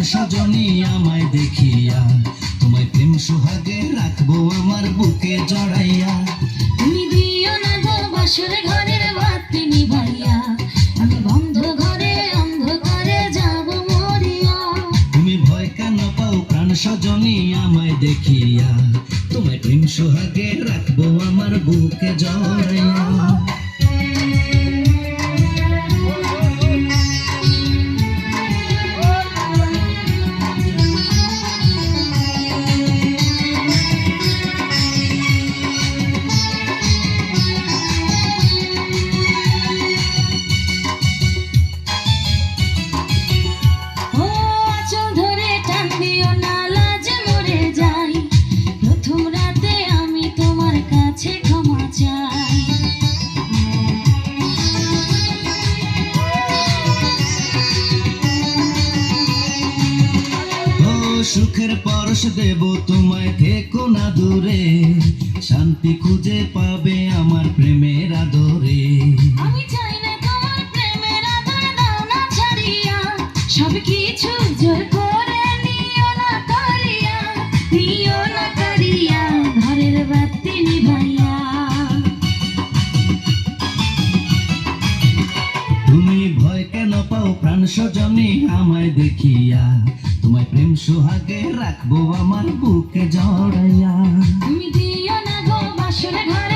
সজনী আমায় দেখিয়া, তোমায় প্রেম সোহাগে রাখবো আমার বুকে জড়াইয়া। তুমি দিও না গো বাসর ঘরের বাতি নিভাইয়া, আমি বন্ধ ঘরে অন্ধকারে যাব মরিয়া। তুমি ভয় কেন পাও প্রাণ সজনী আমায় দেখিয়া, তোমায় প্রেম সোহাগে রাখবো আমার বুকে জড়াইয়া। সুখের পরশ দেব তোমায়, থেকো না দূরে, শান্তি খুঁজে পাবে আমার প্রেমের আদরে। আমি চাই না তোমার প্রেমের আদর, দাও না ছাড়িয়া, সব কিছু জোর করে নিও না করিয়া, নিও না করিয়া ঘরের বাতি নিভাইয়া। তুমি ভয় কেন পাও প্রাণ সজনী আমায় দেখিয়া, তোমায় প্রেম সোহাগে রাখবো আমার বুকে জড়াইয়া। তুমি দিও না গো বাসর ঘরে